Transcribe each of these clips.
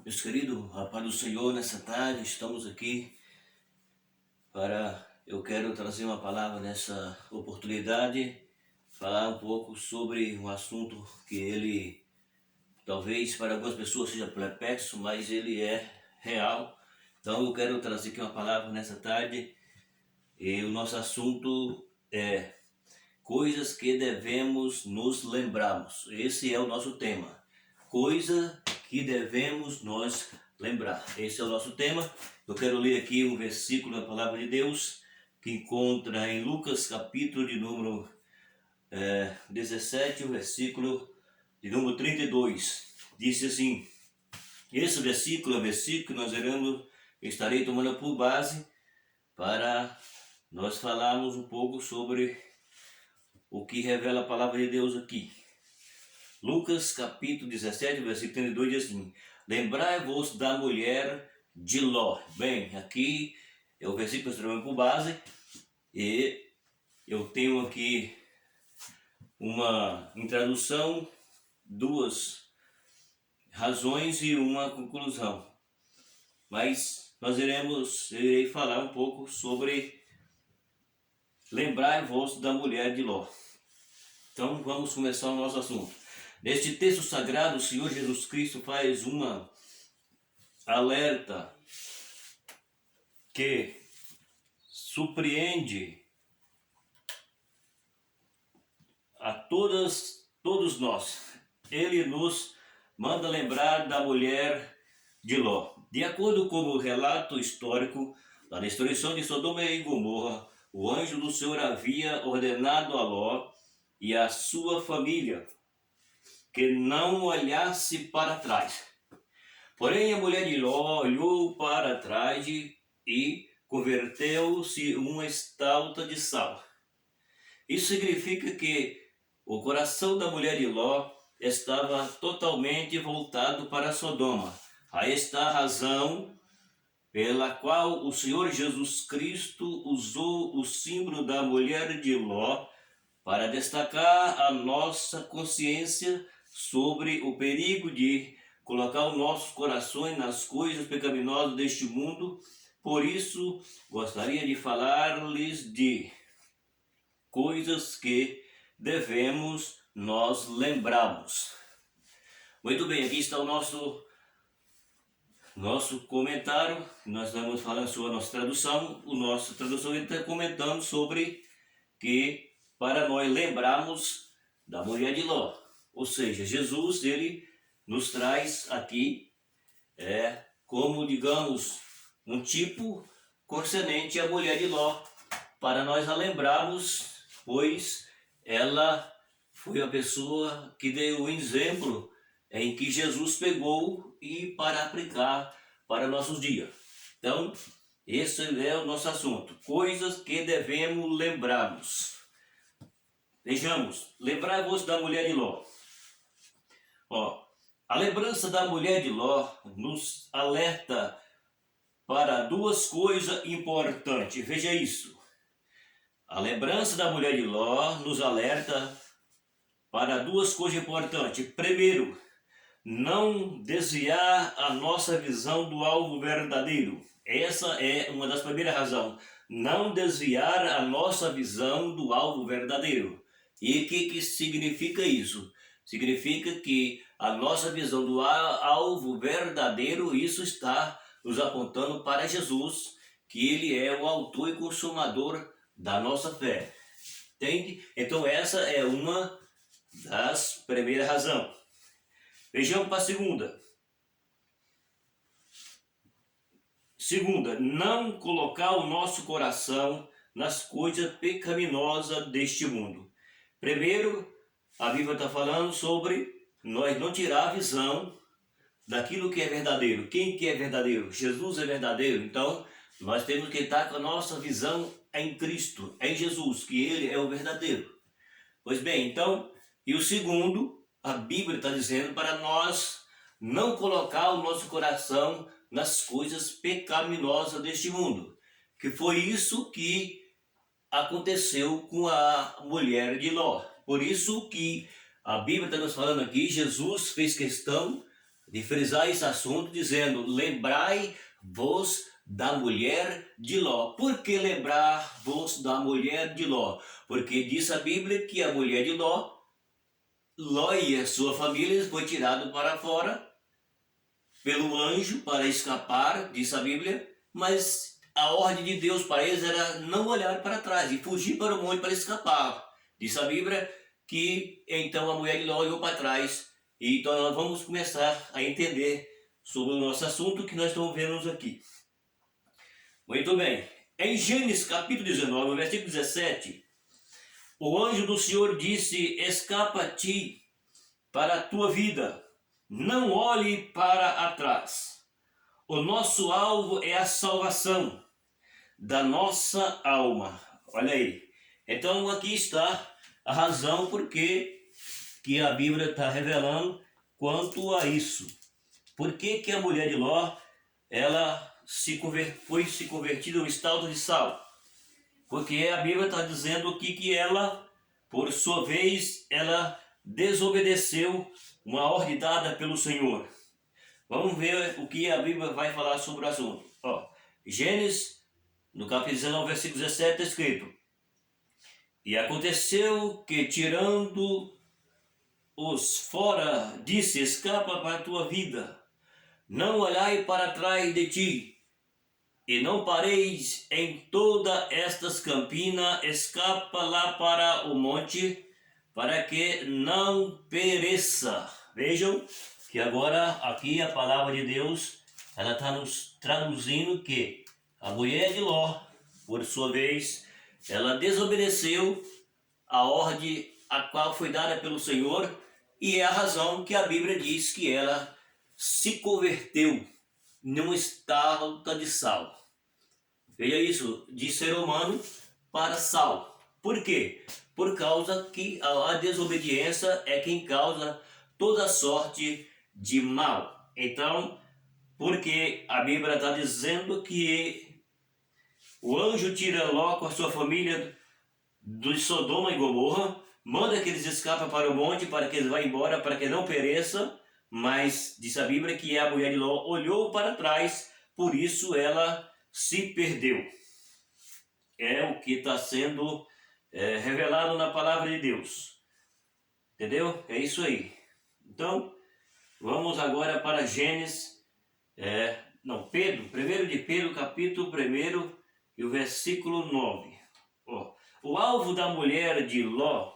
Meus queridos, a paz do Senhor, nessa tarde estamos aqui eu quero trazer uma palavra nessa oportunidade, falar um pouco sobre um assunto que ele, talvez para algumas pessoas seja perplexo, mas ele é real. Então eu quero trazer aqui uma palavra nessa tarde e o nosso assunto é coisas que devemos nos lembrarmos. Esse é o nosso tema. Coisa que devemos nós lembrar. Esse é o nosso tema. Eu quero ler aqui um versículo da palavra de Deus que encontra em Lucas capítulo de número 17, o versículo de número 32. Diz assim: esse versículo é o versículo que estarei tomando por base para nós falarmos um pouco sobre o que revela a palavra de Deus aqui. Lucas capítulo 17, versículo 32 diz assim: lembrai-vos da mulher de Ló. Bem, aqui é o versículo que eu estou por base e eu tenho aqui uma introdução, duas razões e uma conclusão. Mas irei falar um pouco sobre lembrai-vos da mulher de Ló. Então vamos começar o nosso assunto. Neste texto sagrado, o Senhor Jesus Cristo faz uma alerta que surpreende a todos nós. Ele nos manda lembrar da mulher de Ló. De acordo com o relato histórico da destruição de Sodoma e Gomorra, o anjo do Senhor havia ordenado a Ló e a sua família que não olhasse para trás. Porém, a mulher de Ló olhou para trás e converteu-se uma estátua de sal. Isso significa que o coração da mulher de Ló estava totalmente voltado para Sodoma. Aí está a razão pela qual o Senhor Jesus Cristo usou o símbolo da mulher de Ló para destacar a nossa consciência sobre o perigo de colocar os nossos corações nas coisas pecaminosas deste mundo. Por isso, gostaria de falar-lhes de coisas que devemos nós lembrarmos. Muito bem, aqui está o nosso comentário. Nós estamos falando sobre a nossa tradução. O nosso tradução está comentando sobre que para nós lembrarmos da mulher de Ló. Ou seja, Jesus, ele nos traz aqui como, digamos, um tipo concernente à mulher de Ló, para nós a lembrarmos, pois ela foi a pessoa que deu o exemplo em que Jesus pegou e para aplicar para nossos dias. Então, esse é o nosso assunto, coisas que devemos lembrarmos. Vejamos, lembrai-vos da mulher de Ló. A lembrança da mulher de Ló nos alerta para duas coisas importantes. Veja isso. A lembrança da mulher de Ló nos alerta para duas coisas importantes. Primeiro, não desviar a nossa visão do alvo verdadeiro. Essa é uma das primeiras razões. Não desviar a nossa visão do alvo verdadeiro. E o que significa isso? Significa que a nossa visão do alvo verdadeiro, isso está nos apontando para Jesus, que ele é o autor e consumador da nossa fé. Entende? Então essa é uma das primeiras razões. Vejamos para a segunda. Segunda, não colocar o nosso coração nas coisas pecaminosas deste mundo. Primeiro, a Bíblia está falando sobre nós não tirar a visão daquilo que é verdadeiro. Quem que é verdadeiro? Jesus é verdadeiro. Então, nós temos que estar com a nossa visão em Cristo, em Jesus, que Ele é o verdadeiro. Pois bem, então, e o segundo, a Bíblia está dizendo para nós não colocar o nosso coração nas coisas pecaminosas deste mundo. Que foi isso que aconteceu com a mulher de Ló. Por isso que a Bíblia está nos falando aqui, Jesus fez questão de frisar esse assunto, dizendo: lembrai-vos da mulher de Ló. Por que lembrar-vos da mulher de Ló? Porque diz a Bíblia que a mulher de Ló, Ló e a sua família foi tirado para fora pelo anjo para escapar, diz a Bíblia, mas a ordem de Deus para eles era não olhar para trás e fugir para o monte para escapar. Diz a Bíblia que então a mulher de Ló olhou para trás. E então nós vamos começar a entender sobre o nosso assunto que nós estamos vendo aqui. Muito bem. Em Gênesis capítulo 19, versículo 17, o anjo do Senhor disse: escapa-te para a tua vida, não olhe para atrás. O nosso alvo é a salvação da nossa alma. Olha aí. Então aqui está a razão por que a Bíblia está revelando quanto a isso. Por que a mulher de Ló, ela foi se convertida ao estado de sal? Porque a Bíblia está dizendo aqui que ela, por sua vez, ela desobedeceu uma ordem dada pelo Senhor. Vamos ver o que a Bíblia vai falar sobre o assunto. Gênesis, no capítulo 19, versículo 17, está escrito: e aconteceu que, tirando os fora, disse: escapa para a tua vida, não olhai para trás de ti, e não pareis em todas estas campinas, escapa lá para o monte, para que não pereça. Vejam que agora aqui a palavra de Deus, ela está nos traduzindo que a mulher de Ló, por sua vez, ela desobedeceu a ordem a qual foi dada pelo Senhor, e é a razão que a Bíblia diz que ela se converteu num estado de sal. Veja isso, de ser humano para sal. Por quê? Por causa que a desobediência é quem causa toda sorte de mal. Então, porque a Bíblia está dizendo que o anjo tira Ló com a sua família de Sodoma e Gomorra, manda que eles escapem para o monte, para que eles vá embora, para que não pereça. Mas diz a Bíblia que a mulher de Ló olhou para trás, por isso ela se perdeu. É o que está sendo revelado na palavra de Deus. Entendeu? É isso aí. Então, vamos agora para Gênesis, Pedro, 1 de Pedro, capítulo 1 e o versículo 9. O alvo da mulher de Ló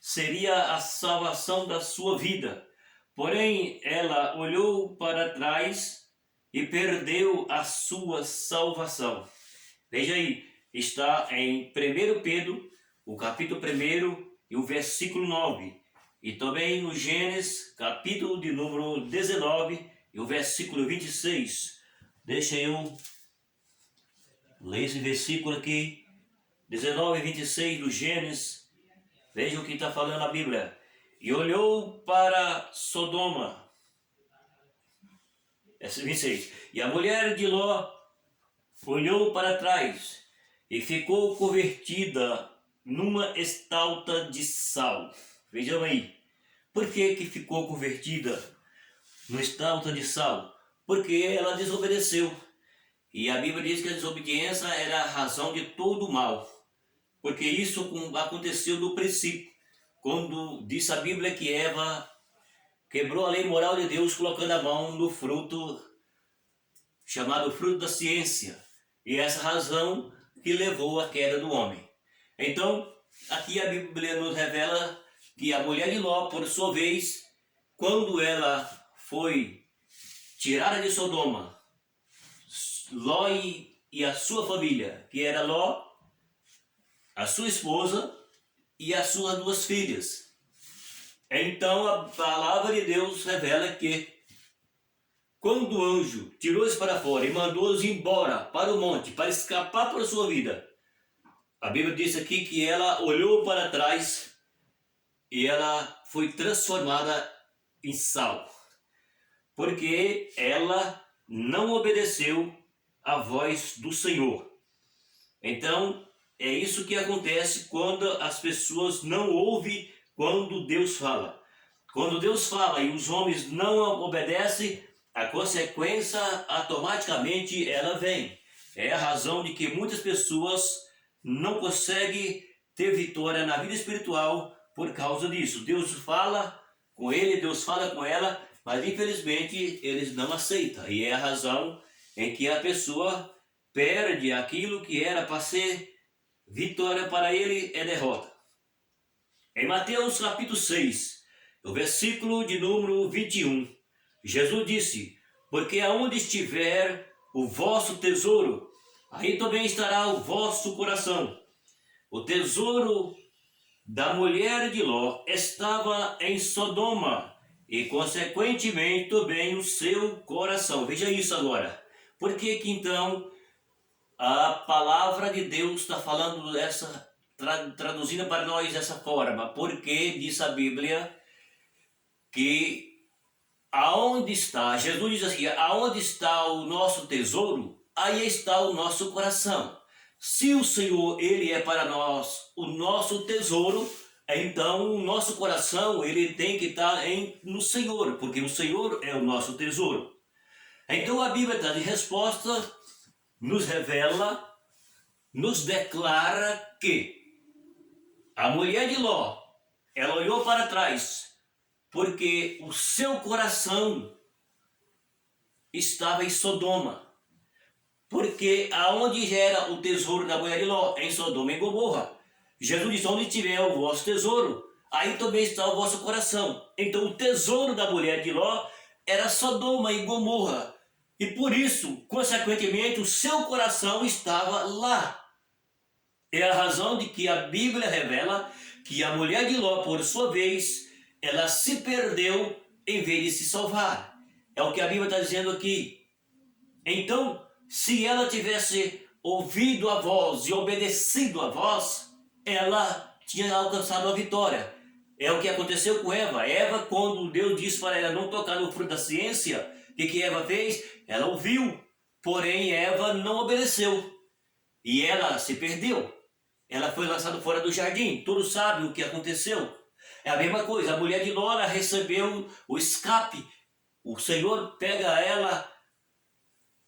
seria a salvação da sua vida, porém ela olhou para trás e perdeu a sua salvação. Veja aí, está em 1 Pedro, o capítulo 1 e o versículo 9, e também no Gênesis, capítulo de número 19 e o versículo 26. Deixa eu ler esse versículo aqui, 19 e 26 do Gênesis. Veja o que está falando a Bíblia. E olhou para Sodoma. 26. E a mulher de Ló olhou para trás e ficou convertida numa estátua de sal. Vejam aí. Por que ficou convertida numa estátua de sal? Porque ela desobedeceu. E a Bíblia diz que a desobediência era a razão de todo o mal. Porque isso aconteceu no princípio, quando disse a Bíblia que Eva quebrou a lei moral de Deus colocando a mão no fruto chamado fruto da ciência. E essa razão que levou à queda do homem. Então, aqui a Bíblia nos revela que a mulher de Ló, por sua vez, quando ela foi tirada de Sodoma, Ló e a sua família, que era Ló, a sua esposa e as suas duas filhas. Então a palavra de Deus revela que quando o anjo tirou-os para fora e mandou-os embora para o monte, para escapar para a sua vida, a Bíblia diz aqui que ela olhou para trás e ela foi transformada em sal, porque ela não obedeceu à voz do Senhor. Então, é isso que acontece quando as pessoas não ouvem quando Deus fala. Quando Deus fala e os homens não obedecem, a consequência automaticamente ela vem. É a razão de que muitas pessoas não conseguem ter vitória na vida espiritual por causa disso. Deus fala com ele, Deus fala com ela, mas infelizmente eles não aceitam. E é a razão em que a pessoa perde aquilo que era para ser vitória para ele, é derrota. Em Mateus capítulo 6, o versículo de número 21, Jesus disse: porque aonde estiver o vosso tesouro, aí também estará o vosso coração. O tesouro da mulher de Ló estava em Sodoma e consequentemente também o seu coração. Veja isso agora. Por que que então a palavra de Deus está falando dessa, traduzindo para nós dessa forma? Porque diz a Bíblia que aonde está, Jesus diz assim, aonde está o nosso tesouro, aí está o nosso coração. Se o Senhor, ele é para nós o nosso tesouro, então o nosso coração, ele tem que estar no Senhor, porque o Senhor é o nosso tesouro. Então a Bíblia está de resposta, nos revela, nos declara que a mulher de Ló, ela olhou para trás, porque o seu coração estava em Sodoma. Porque aonde era o tesouro da mulher de Ló? Em Sodoma e Gomorra. Jesus disse, onde tiver o vosso tesouro, aí também está o vosso coração. Então o tesouro da mulher de Ló era Sodoma e Gomorra. E por isso, consequentemente, o seu coração estava lá. É a razão de que a Bíblia revela que a mulher de Ló, por sua vez, ela se perdeu em vez de se salvar. É o que a Bíblia está dizendo aqui. Então, se ela tivesse ouvido a voz e obedecido a voz, ela tinha alcançado a vitória. É o que aconteceu com Eva. Eva, quando Deus disse para ela não tocar no fruto da ciência, o que Eva fez? Ela ouviu, porém Eva não obedeceu. E ela se perdeu. Ela foi lançada fora do jardim. Todos sabem o que aconteceu. É a mesma coisa. A mulher de Ló recebeu o escape. O Senhor pega ela,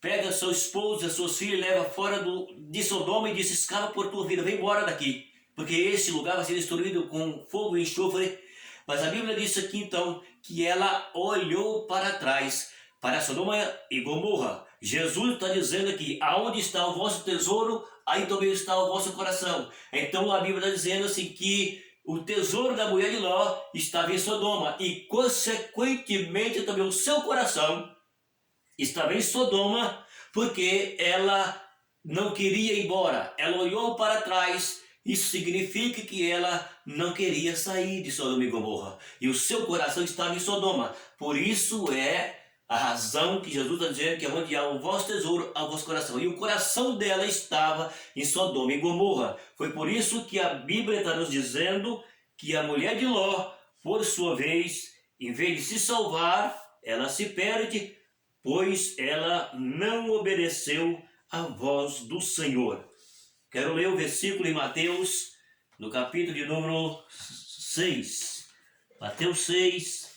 pega seu esposo e seus filhos, leva fora de Sodoma e diz, escapa por tua vida, vem embora daqui. Porque esse lugar vai ser destruído com fogo e enxofre. Mas a Bíblia diz aqui então que ela olhou para trás, para Sodoma e Gomorra. Jesus está dizendo aqui, aonde está o vosso tesouro, aí também está o vosso coração. Então a Bíblia está dizendo assim que o tesouro da mulher de Ló estava em Sodoma e consequentemente também o seu coração estava em Sodoma, porque ela não queria ir embora. Ela olhou para trás. Isso significa que ela não queria sair de Sodoma e Gomorra. E o seu coração estava em Sodoma. Por isso é a razão que Jesus está dizendo que é onde há o vosso tesouro, há o vosso coração. E o coração dela estava em Sodoma e Gomorra. Foi por isso que a Bíblia está nos dizendo que a mulher de Ló, por sua vez, em vez de se salvar, ela se perde, pois ela não obedeceu à voz do Senhor. Quero ler o versículo em Mateus, no capítulo de número 6. Mateus 6.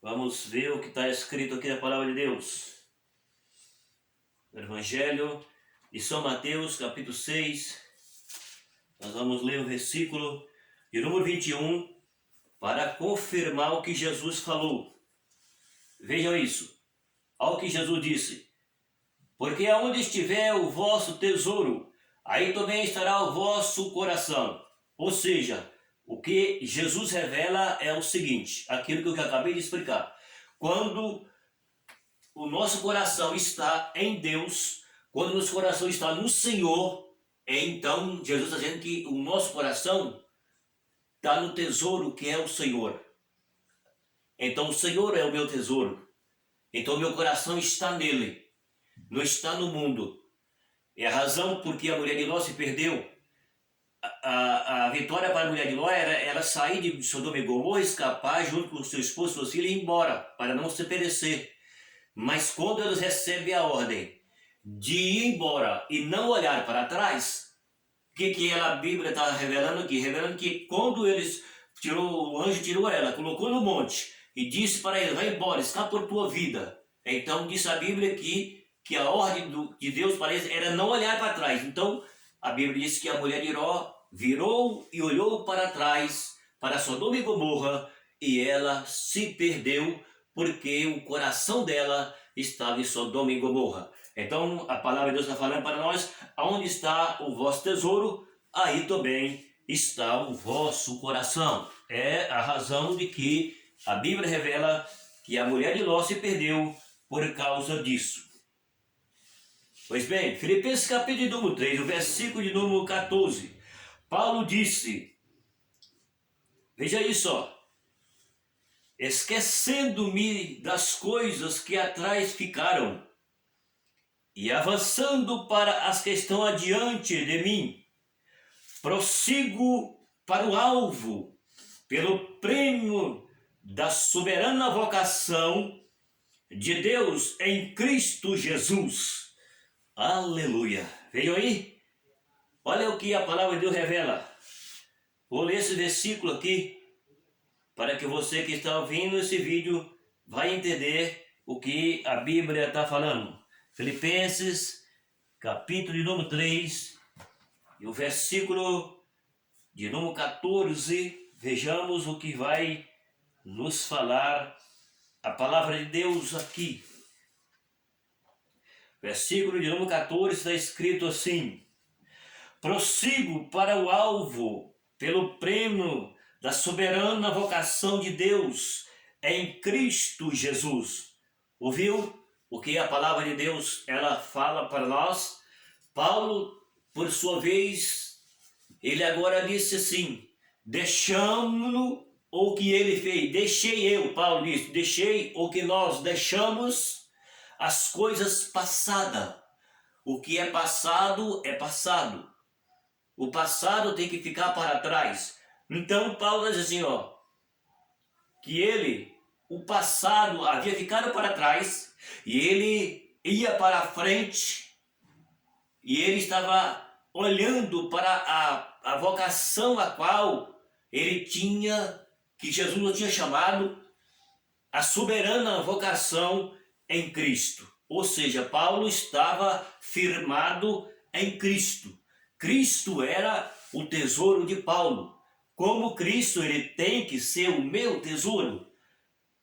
Vamos ver o que está escrito aqui na palavra de Deus. Evangelho de São Mateus, capítulo 6. Nós vamos ler o versículo de número 21 para confirmar o que Jesus falou. Vejam isso. Olha o que Jesus disse. Porque aonde estiver o vosso tesouro, aí também estará o vosso coração. Ou seja, o que Jesus revela é o seguinte, aquilo que eu acabei de explicar. Quando o nosso coração está em Deus, quando o nosso coração está no Senhor, então Jesus está dizendo que o nosso coração está no tesouro que é o Senhor. Então o Senhor é o meu tesouro. Então o meu coração está nele. Não está no mundo. É a razão porque a mulher de Ló se perdeu. A vitória para a mulher de Ló era ela sair de Sodoma e Gomorra, escapar junto com o seu esposo e seus filhos e ir embora, para não se perecer. Mas quando eles recebem a ordem de ir embora e não olhar para trás, A Bíblia está revelando aqui? Revelando que quando o anjo tirou ela, colocou no monte e disse para ele, vai embora, escapa por tua vida. Então diz a Bíblia que a ordem de Deus para eles era não olhar para trás. Então a Bíblia diz que a mulher de Ló virou e olhou para trás, para Sodoma e Gomorra, e ela se perdeu, porque o coração dela estava em Sodoma e Gomorra. Então a palavra de Deus está falando para nós, aonde está o vosso tesouro, aí também está o vosso coração. É a razão de que a Bíblia revela que a mulher de Ló se perdeu por causa disso. Pois bem, Filipenses capítulo número 3, o versículo de número 14. Paulo disse, veja isso, ó, esquecendo-me das coisas que atrás ficaram e avançando para as que estão adiante de mim, prossigo para o alvo, pelo prêmio da soberana vocação de Deus em Cristo Jesus. Aleluia! Veio aí? Olha o que a palavra de Deus revela. Vou ler esse versículo aqui, para que você que está ouvindo esse vídeo vai entender o que a Bíblia está falando. Filipenses, capítulo de número 3, e o versículo de número 14, vejamos o que vai nos falar a palavra de Deus aqui. Versículo de número 14 está escrito assim, prossigo para o alvo, pelo prêmio da soberana vocação de Deus em Cristo Jesus. Ouviu o que a palavra de Deus ela fala para nós? Paulo, por sua vez, ele agora disse assim, deixamos o que ele fez, deixei eu, Paulo disse, deixei o que nós deixamos, as coisas passadas. O que é passado é passado. O passado tem que ficar para trás. Então Paulo diz assim, ó, que o passado havia ficado para trás e ele ia para a frente e ele estava olhando para a vocação a qual ele tinha, que Jesus o tinha chamado, a soberana vocação em Cristo. Ou seja, Paulo estava firmado em Cristo. Cristo era o tesouro de Paulo. Como Cristo ele tem que ser o meu tesouro,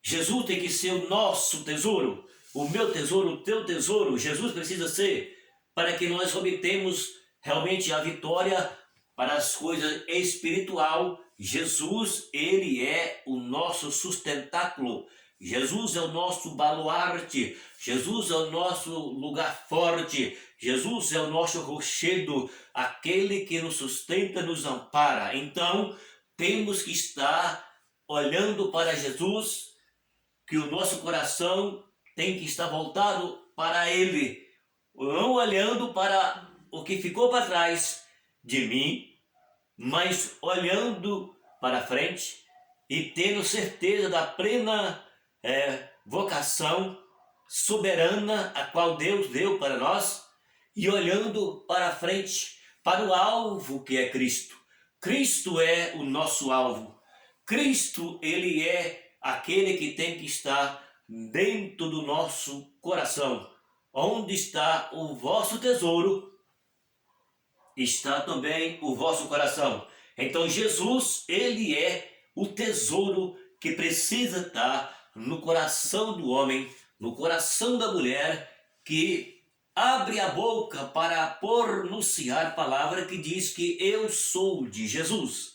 Jesus tem que ser o nosso tesouro, o meu tesouro, o teu tesouro, Jesus precisa ser, para que nós obtemos realmente a vitória para as coisas espiritual. Jesus, ele é o nosso sustentáculo, Jesus é o nosso baluarte, Jesus é o nosso lugar forte, Jesus é o nosso rochedo, aquele que nos sustenta, nos ampara. Então, temos que estar olhando para Jesus, que o nosso coração tem que estar voltado para Ele, não olhando para o que ficou para trás de mim, mas olhando para frente e tendo certeza da plena vocação soberana a qual Deus deu para nós, e olhando para frente, para o alvo que é Cristo. Cristo é o nosso alvo. Cristo, ele é aquele que tem que estar dentro do nosso coração. Onde está o vosso tesouro, está também o vosso coração. Então Jesus, ele é o tesouro que precisa estar no coração do homem, no coração da mulher, que abre a boca para pronunciar a palavra que diz que eu sou de Jesus.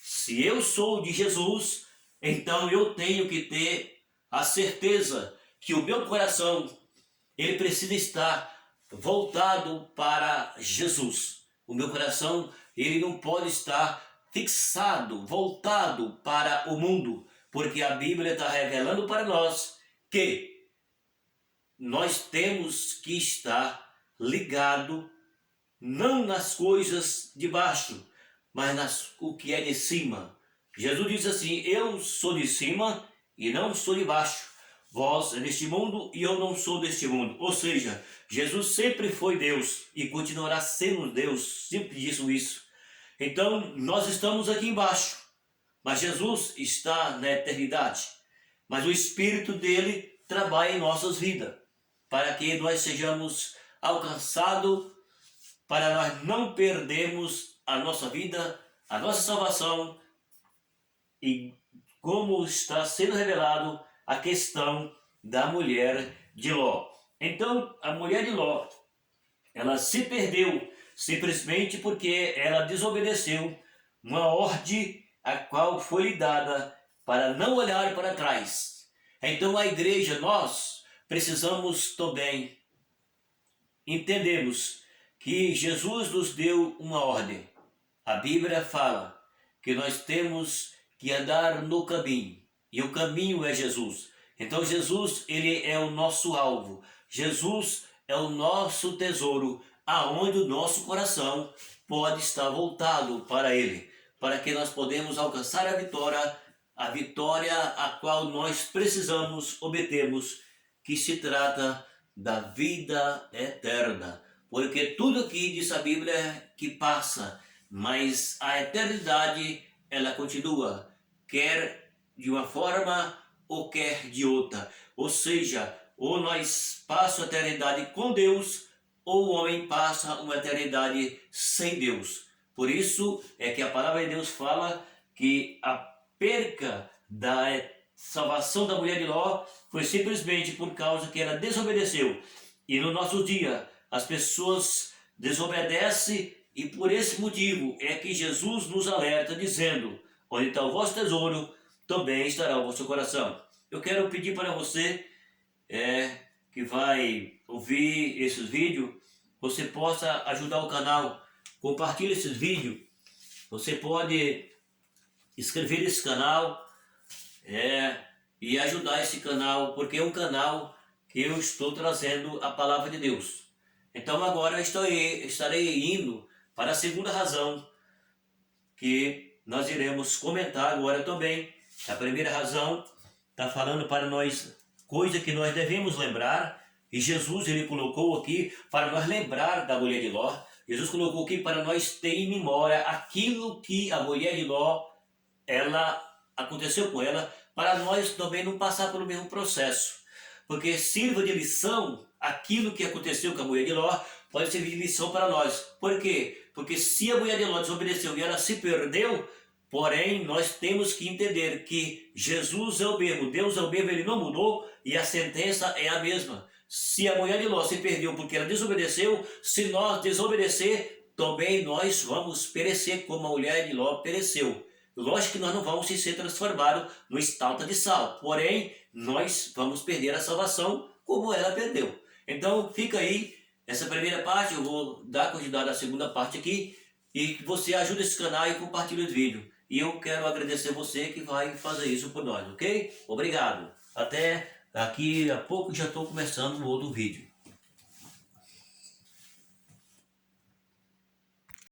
Se eu sou de Jesus, então eu tenho que ter a certeza que o meu coração, ele precisa estar voltado para Jesus. O meu coração, ele não pode estar fixado, voltado para o mundo, porque a Bíblia está revelando para nós que nós temos que estar ligado não nas coisas de baixo, mas o que é de cima. Jesus diz assim, eu sou de cima e não sou de baixo. vós é deste mundo e eu não sou deste mundo. Ou seja, Jesus sempre foi Deus e continuará sendo Deus, sempre disse isso. Então, nós estamos aqui embaixo, mas Jesus está na eternidade. Mas o Espírito dele trabalha em nossas vidas, para que nós sejamos alcançados, para nós não perdermos a nossa vida, a nossa salvação, e como está sendo revelado a questão da mulher de Ló. Então, a mulher de Ló, ela se perdeu simplesmente porque ela desobedeceu uma ordem a qual foi lhe dada para não olhar para trás. Então, a igreja, nós precisamos também entendermos que Jesus nos deu uma ordem. A Bíblia fala que nós temos que andar no caminho, e o caminho é Jesus. Então Jesus, ele é o nosso alvo. Jesus é o nosso tesouro, aonde o nosso coração pode estar voltado para ele, para que nós podemos alcançar a vitória a qual nós precisamos obtermos, que se trata da vida eterna. Porque tudo aqui diz a Bíblia que passa, mas a eternidade ela continua, quer de uma forma ou quer de outra. Ou seja, ou nós passamos a eternidade com Deus, ou o homem passa uma eternidade sem Deus. Por isso é que a palavra de Deus fala que a perca da salvação da mulher de Ló foi simplesmente por causa que ela desobedeceu. E no nosso dia, as pessoas desobedecem, e por esse motivo é que Jesus nos alerta dizendo: onde está o vosso tesouro, também estará o vosso coração. Eu quero pedir para você que vai ouvir esses vídeos, você possa ajudar o canal, compartilhe esses vídeos. Você pode inscrever nesse canal e ajudar esse canal, porque é um canal que eu estou trazendo a palavra de Deus. Então agora eu estarei indo para a segunda razão que nós iremos comentar agora também. A primeira razão está falando para nós coisa que nós devemos lembrar, e Jesus ele colocou aqui para nós lembrar da mulher de Ló. Jesus colocou aqui para nós ter em memória aquilo que a mulher de Ló aconteceu com ela, para nós também não passar pelo mesmo processo. Porque sirva de lição aquilo que aconteceu com a mulher de Ló, pode servir de lição para nós. Por quê? Porque se a mulher de Ló desobedeceu e ela se perdeu, porém nós temos que entender que Jesus é o mesmo, Deus é o mesmo, ele não mudou, e a sentença é a mesma. Se a mulher de Ló se perdeu porque ela desobedeceu, se nós desobedecer, também nós vamos perecer como a mulher de Ló pereceu. Lógico que nós não vamos ser transformados no estalta de sal, porém nós vamos perder a salvação como ela perdeu. Então fica aí essa primeira parte, eu vou dar continuidade à segunda parte aqui, e que você ajude esse canal e compartilhe o vídeo. E eu quero agradecer você que vai fazer isso por nós, ok? Obrigado. Até daqui a pouco já estou começando o outro vídeo.